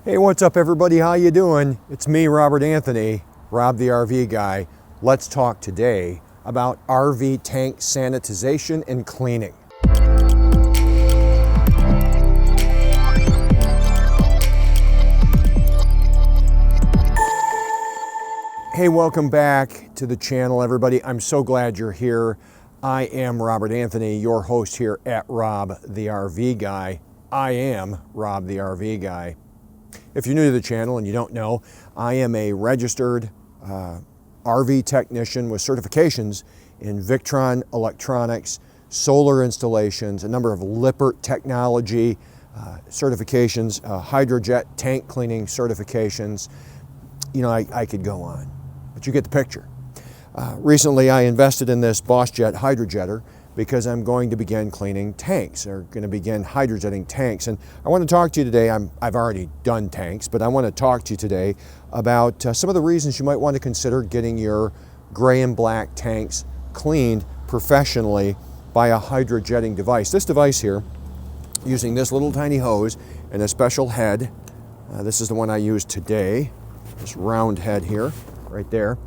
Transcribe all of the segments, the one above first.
Hey, what's up everybody? How you doing? It's me, Robert Anthony, Rob the RV Guy. Let's talk today about RV tank sanitization and cleaning. Hey, welcome back to the channel, everybody. I'm so glad you're here. I am Robert Anthony, your host here at Rob the RV Guy. I am Rob the RV Guy. If you're new to the channel and you don't know, I am a registered RV technician with certifications in Victron Electronics, solar installations, a number of Lippert technology certifications, Hydrojet tank cleaning certifications. You know, I could go on, but you get the picture. Recently, I invested in this BossJet Hydrojetter because I'm going to begin cleaning tanks, or going to begin hydrojetting tanks. And I want to talk to you today, I've already done tanks, but I want to talk to you today about some of the reasons you might want to consider getting your gray and black tanks cleaned professionally by a hydrojetting device. This device here, using this little tiny hose and a special head, this is the one I used today, this round head here, right there.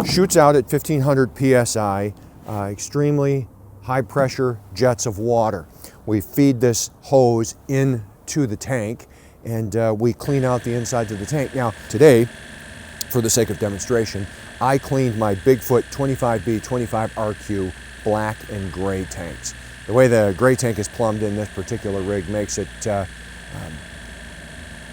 Shoots out at 1500 psi, extremely high pressure jets of water. We feed this hose into the tank and we clean out the insides of the tank. Now today, for the sake of demonstration, I cleaned my Bigfoot 25B 25RQ black and gray tanks. The way the gray tank is plumbed in this particular rig makes it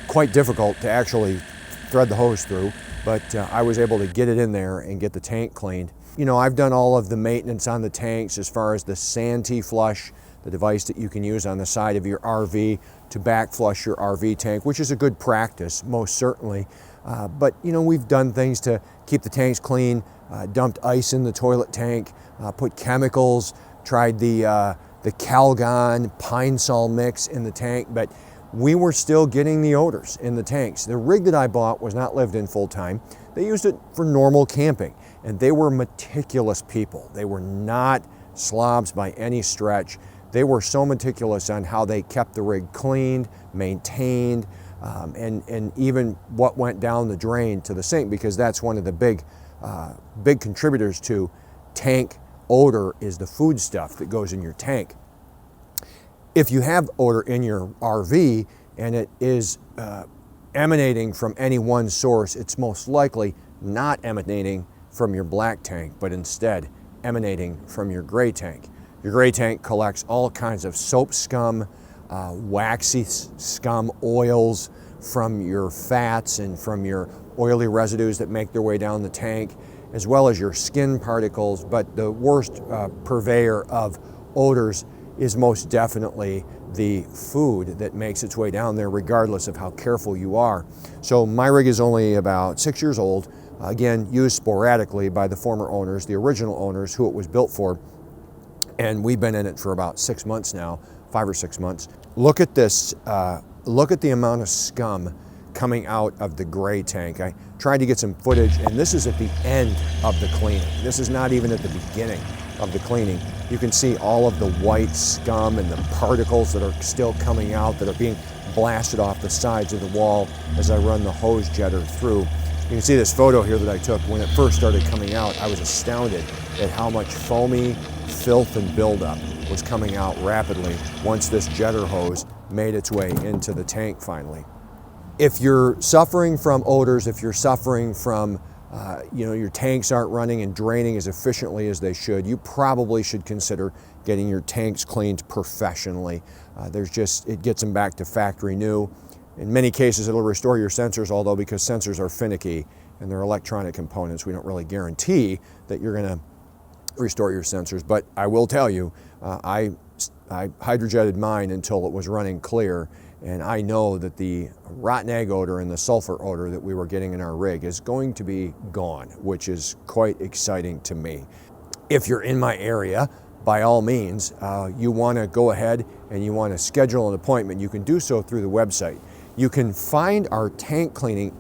quite difficult to actually thread the hose through, but I was able to get it in there and get the tank cleaned. You know, I've done all of the maintenance on the tanks as far as the Santee flush, the device that you can use on the side of your RV to back flush your RV tank, which is a good practice, most certainly. But you know, we've done things to keep the tanks clean, dumped ice in the toilet tank, put chemicals, tried the Calgon pine sol mix in the tank, but we were still getting the odors in the tanks. The rig that I bought was not lived in full time. They used it for normal camping, and they were meticulous people. They were not slobs by any stretch. They were so meticulous on how they kept the rig cleaned, maintained, and even what went down the drain to the sink, because that's one of the big contributors to tank odor is the food stuff that goes in your tank. If you have odor in your RV and it is emanating from any one source, it's most likely not emanating from your black tank, but instead emanating from your gray tank. Your gray tank collects all kinds of soap scum, waxy scum, oils from your fats and from your oily residues that make their way down the tank, as well as your skin particles. But the worst purveyor of odors is most definitely the food that makes its way down there, regardless of how careful you are. So my rig is only about 6 years old, again, used sporadically by the former owners, the original owners who it was built for, and we've been in it for about 6 months now, 5 or 6 months. Look at this, look at the amount of scum coming out of the gray tank. I tried to get some footage, and this is at the end of the cleaning. This is not even at the beginning of the cleaning. You can see all of the white scum and the particles that are still coming out, that are being blasted off the sides of the wall as I run the hose jetter through. You can see this photo here that I took when it first started coming out. I was astounded at how much foamy filth and buildup was coming out rapidly once this jetter hose made its way into the tank finally. If you're suffering from odors, if you're suffering from you know, your tanks aren't running and draining as efficiently as they should, you probably should consider getting your tanks cleaned professionally. It gets them back to factory new. In many cases, it'll restore your sensors, although because sensors are finicky and they're electronic components, we don't really guarantee that you're going to restore your sensors. But I will tell you, I hydrojetted mine until it was running clear, and I know that the rotten egg odor and the sulfur odor that we were getting in our rig is going to be gone, which is quite exciting to me. If you're in my area, by all means, you want to go ahead and you want to schedule an appointment, you can do so through the website. You can find our tank cleaning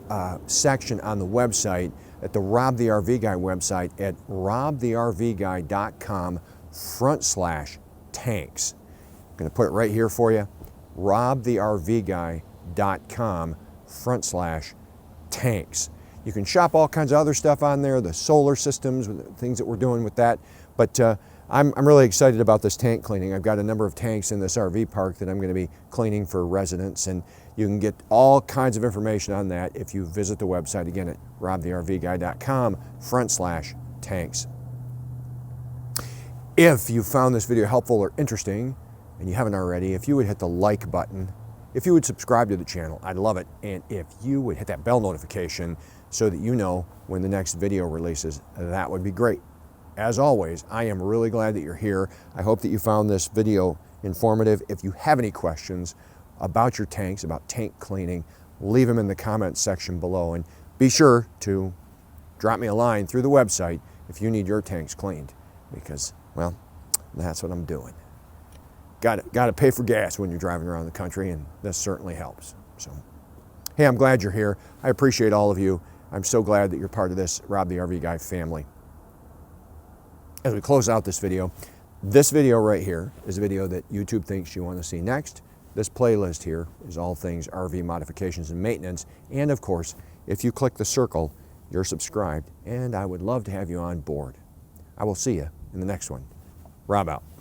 section on the website at the Rob the RV Guy website at robthervguy.com/tanks. I'm going to put it right here for you. robtherrvguy.com/tanks. You can shop all kinds of other stuff on there, the solar systems, things that we're doing with that. But I'm really excited about this tank cleaning. I've got a number of tanks in this RV park that I'm going to be cleaning for residents, and you can get all kinds of information on that if you visit the website again at robtherrvguy.com/tanks. If you found this video helpful or interesting, and you haven't already, if you would hit the like button, if you would subscribe to the channel, I'd love it. And if you would hit that bell notification so that you know when the next video releases, that would be great. As always, I am really glad that you're here. I hope that you found this video informative. If you have any questions about your tanks, about tank cleaning, leave them in the comments section below. And be sure to drop me a line through the website if you need your tanks cleaned, because, well, that's what I'm doing. Got to pay for gas when you're driving around the country, and this certainly helps. So, hey, I'm glad you're here. I appreciate all of you. I'm so glad that you're part of this Rob the RV Guy family. As we close out this video right here is a video that YouTube thinks you want to see next. This playlist here is all things RV modifications and maintenance. And of course, if you click the circle, you're subscribed, and I would love to have you on board. I will see you in the next one. Rob out.